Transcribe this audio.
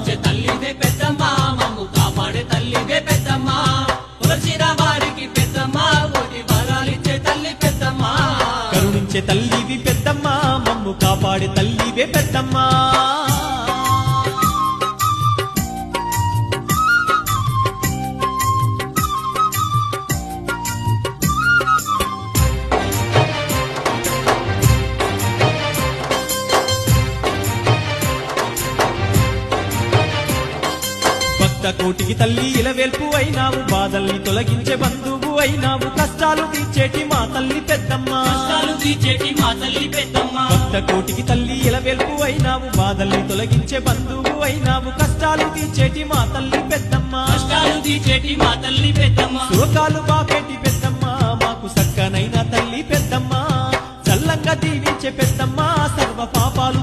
కరుణించే తల్లివే పెద్దమ్మ మమ్ము కాపాడే తల్లివే పెద్దమ్మ కొలచిన వారికి పెద్దమ్మ కోటి వరాలిచ్చే తల్లి పెద్దమ్మ కరుణించే తల్లివి పెద్దమ్మ మమ్ము కాపాడే తల్లివే పెద్దమ్మ కోటికి తల్లి ఇలవేల్పు అయినావు బాధల్ని తొలగించే బంధువు అయినావు కష్టాలు తీర్చేటి మా తల్లి పెద్దమ్మ కష్టాలు తీర్చేటి మా తల్లి పెద్దమ్మ భక్త కోటికి తల్లి ఇలవేల్పు అయినావు బాధల్ని తొలగించే బంధువు అయినావు కష్టాలు తీర్చేటి మా తల్లి పెద్దమ్మ కష్టాలు తీర్చేటి మా తల్లి పెద్దమ్మ శోకాలు బాపేటి పెద్దమ్మ మాకు సక్కనైన తల్లి పెద్దమ్మ చల్లంగా దీవించే పెద్దమ్మ సర్వ పాపాలు